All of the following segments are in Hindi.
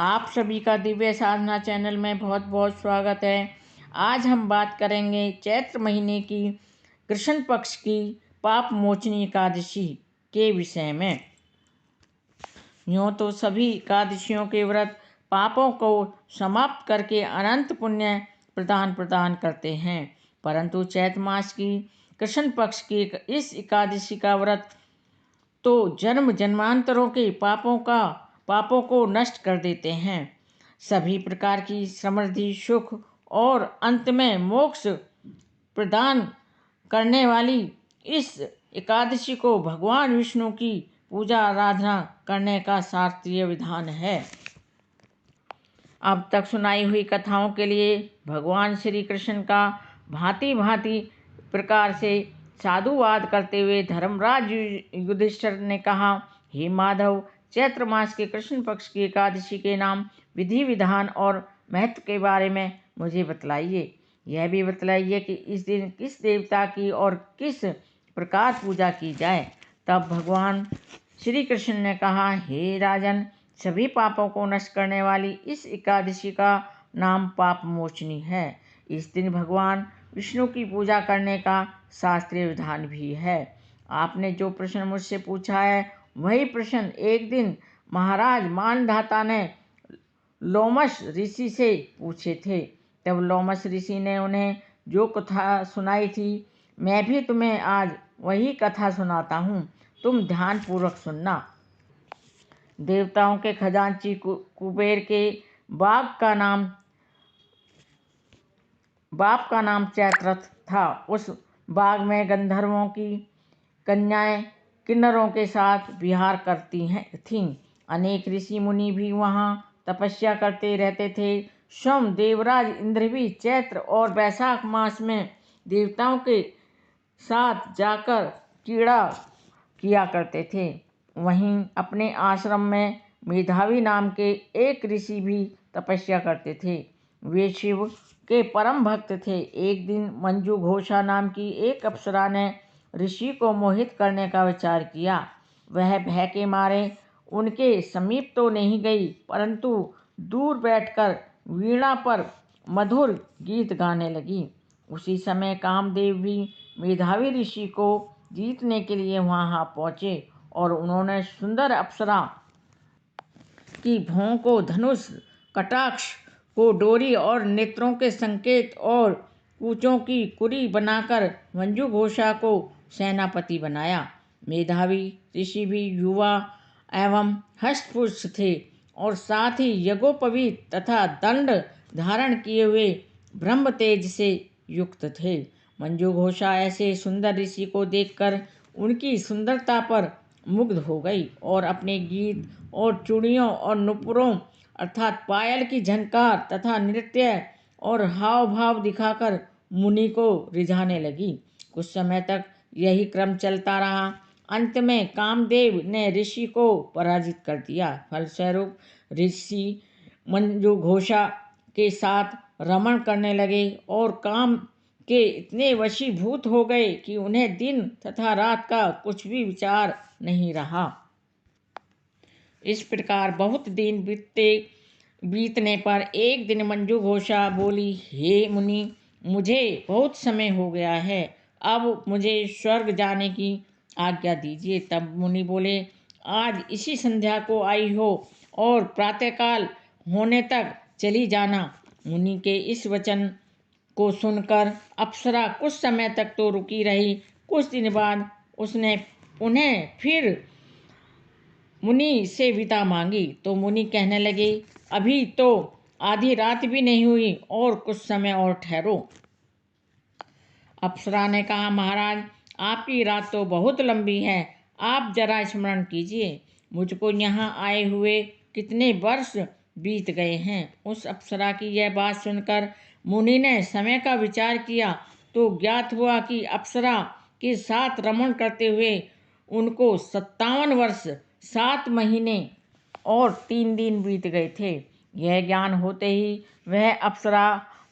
आप सभी का दिव्य साधना चैनल में बहुत बहुत स्वागत है। आज हम बात करेंगे चैत्र महीने की कृष्ण पक्ष की पाप मोचनी एकादशी के विषय में। यूँ तो सभी एकादशियों के व्रत पापों को समाप्त करके अनंत पुण्य प्रदान करते हैं, परंतु चैत्र मास की कृष्ण पक्ष की इस एकादशी का व्रत तो जन्म जन्मांतरों के पापों को नष्ट कर देते हैं। सभी प्रकार की समृद्धि, सुख और अंत में मोक्ष प्रदान करने वाली इस एकादशी को भगवान विष्णु की पूजा आराधना करने का शास्त्रीय विधान है। अब तक सुनाई हुई कथाओं के लिए भगवान श्री कृष्ण का भांति भांति प्रकार से साधुवाद करते हुए धर्मराज युधिष्ठिर ने कहा, हे माधव, चैत्र मास के कृष्ण पक्ष की एकादशी के नाम, विधि विधान और महत्व के बारे में मुझे बतलाइए। यह भी बतलाइए कि इस दिन किस देवता की और किस प्रकार पूजा की जाए। तब भगवान श्री कृष्ण ने कहा, हे राजन, सभी पापों को नष्ट करने वाली इस एकादशी का नाम पाप मोचनी है। इस दिन भगवान विष्णु की पूजा करने का शास्त्रीय विधान भी है। आपने जो प्रश्न मुझसे पूछा है वही प्रश्न एक दिन महाराज मानधाता ने लोमश ऋषि से पूछे थे। तब लोमश ऋषि ने उन्हें जो कथा सुनाई थी, मैं भी तुम्हें आज वही कथा सुनाता हूँ। तुम ध्यानपूर्वक सुनना। देवताओं के खजांची कुबेर के बाप का नाम चैत्रथ था। उस बाग में गंधर्वों की कन्याएं किन्नरों के साथ विहार करती थीं। अनेक ऋषि मुनि भी वहाँ तपस्या करते रहते थे। स्वयं देवराज इंद्र भी चैत्र और वैशाख मास में देवताओं के साथ जाकर क्रीड़ा किया करते थे। वहीं अपने आश्रम में मेधावी नाम के एक ऋषि भी तपस्या करते थे। वे शिव के परम भक्त थे। एक दिन मंजू घोषा नाम की एक अप्सरा ने ऋषि को मोहित करने का विचार किया। वह भय के मारे उनके समीप तो नहीं गई, परंतु दूर बैठकर वीणा पर मधुर गीत गाने लगी। उसी समय कामदेव भी मेधावी ऋषि को जीतने के लिए वहां पहुंचे और उन्होंने सुंदर अप्सरा की भौं को धनुष, कटाक्ष को डोरी और नेत्रों के संकेत और कूचों की कुरी बनाकर मंजू घोषा को सेनापति बनाया। मेधावी ऋषि भी युवा एवं हष्टपुष्ट थे और साथ ही यज्ञोपवीत तथा दंड धारण किए हुए ब्रह्म तेज से युक्त थे। मंजू घोषा ऐसे सुंदर ऋषि को देखकर उनकी सुंदरता पर मुग्ध हो गई और अपने गीत और चूड़ियों और नुपुरों अर्थात पायल की झनकार तथा नृत्य और हाव भाव दिखाकर मुनि को रिझाने लगी। कुछ समय तक यही क्रम चलता रहा। अंत में कामदेव ने ऋषि को पराजित कर दिया। फलस्वरूप ऋषि मंजू घोषा के साथ रमण करने लगे और काम के इतने वशीभूत हो गए कि उन्हें दिन तथा रात का कुछ भी विचार नहीं रहा। इस प्रकार बहुत दिन बीतने पर एक दिन मंजू घोषा बोली, हे मुनि, मुझे बहुत समय हो गया है, अब मुझे स्वर्ग जाने की आज्ञा दीजिए। तब मुनि बोले, आज इसी संध्या को आई हो और प्रातःकाल होने तक चली जाना। मुनि के इस वचन को सुनकर अप्सरा कुछ समय तक तो रुकी रही। कुछ दिन बाद उसने उन्हें फिर मुनि से विदा मांगी तो मुनि कहने लगे, अभी तो आधी रात भी नहीं हुई और कुछ समय और ठहरो। अप्सरा ने कहा, महाराज, आपकी रात तो बहुत लंबी है, आप जरा स्मरण कीजिए, मुझको यहाँ आए हुए कितने वर्ष बीत गए हैं। उस अप्सरा की यह बात सुनकर मुनि ने समय का विचार किया तो ज्ञात हुआ कि अप्सरा के साथ रमण करते हुए उनको 57 वर्ष 7 महीने और 3 दिन बीत गए थे। यह ज्ञान होते ही वह अप्सरा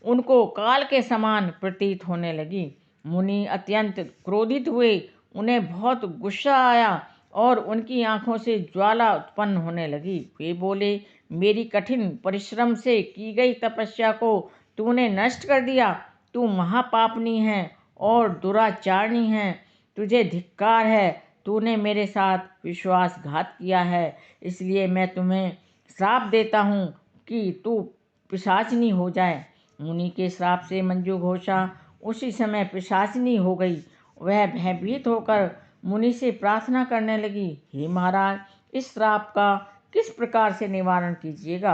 उनको काल के समान प्रतीत होने लगी। मुनि अत्यंत क्रोधित हुए। उन्हें बहुत गुस्सा आया और उनकी आंखों से ज्वाला उत्पन्न होने लगी। वे बोले, मेरी कठिन परिश्रम से की गई तपस्या को तूने नष्ट कर दिया। तू महापापनी है और दुराचारणी है। तुझे धिक्कार है। तूने मेरे साथ विश्वासघात किया है, इसलिए मैं तुम्हें श्राप देता हूँ कि तू पिशाचिनी हो जाए। मुनि के श्राप से मंजू घोषा उसी समय पिशाचिनी हो गई। वह भयभीत होकर मुनि से प्रार्थना करने लगी, हे महाराज, इस श्राप का किस प्रकार से निवारण कीजिएगा।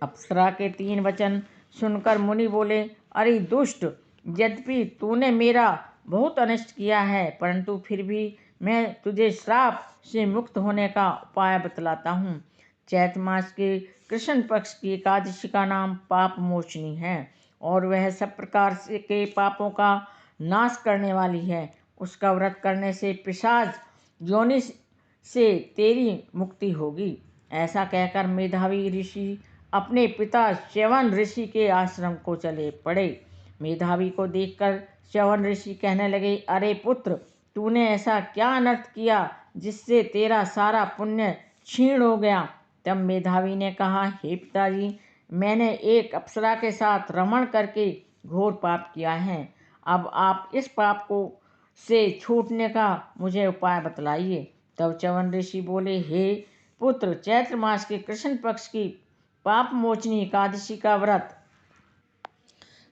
अप्सरा के 3 वचन सुनकर मुनि बोले, अरे दुष्ट, यद्यपि तूने मेरा बहुत अनिष्ट किया है, परंतु फिर भी मैं तुझे श्राप से मुक्त होने का उपाय बतलाता हूँ। चैत मास के कृष्ण पक्ष की एकादशी का नाम पाप मोचनी है और वह सब प्रकार से के पापों का नाश करने वाली है। उसका व्रत करने से पिशाच योनि से तेरी मुक्ति होगी। ऐसा कहकर मेधावी ऋषि अपने पिता च्यवन ऋषि के आश्रम को चले पड़े। मेधावी को देखकर च्यवन ऋषि कहने लगे, अरे पुत्र, तूने ऐसा क्या अनर्थ किया जिससे तेरा सारा पुण्य क्षीण हो गया। तब मेधावी ने कहा, हे पिताजी, मैंने एक अप्सरा के साथ रमण करके घोर पाप किया है। अब आप इस पाप को से छूटने का मुझे उपाय बतलाइए। तब च्यवन ऋषि बोले, हे पुत्र, चैत्र मास के कृष्ण पक्ष की पाप मोचनी एकादशी का व्रत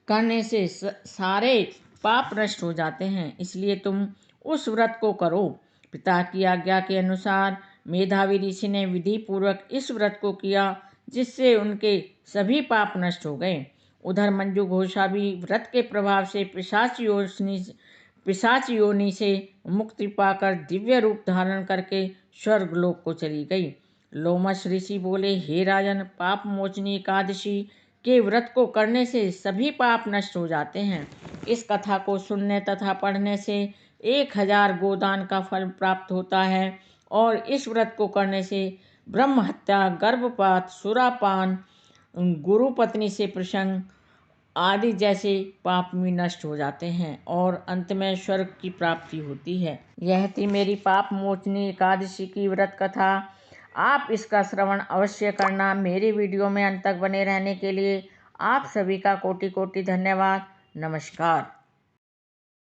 करने से सारे पाप नष्ट हो जाते हैं, इसलिए तुम उस व्रत को करो। पिता की आज्ञा के अनुसार मेधावी ऋषि ने विधि पूर्वक इस व्रत को किया, जिससे उनके सभी पाप नष्ट हो गए। उधर मंजू घोषा भी व्रत के प्रभाव से पिशाच योनि से मुक्ति पाकर दिव्य रूप धारण करके स्वर्गलोक को चली गई। लोमश ऋषि बोले, हे राजन, पाप मोचनी एकादशी के व्रत को करने से सभी पाप नष्ट हो जाते हैं। इस कथा को सुनने तथा पढ़ने से 1000 गोदान का फल प्राप्त होता है और इस व्रत को करने से ब्रह्म हत्या, गर्भपात, सुरापान, गुरु पत्नी से प्रसंग आदि जैसे पाप भी नष्ट हो जाते हैं और अंत में स्वर्ग की प्राप्ति होती है। यह थी मेरी पाप मोचनी एकादशी की व्रत कथा। आप इसका श्रवण अवश्य करना। मेरी वीडियो में अंत तक बने रहने के लिए आप सभी का कोटि कोटि धन्यवाद। नमस्कार।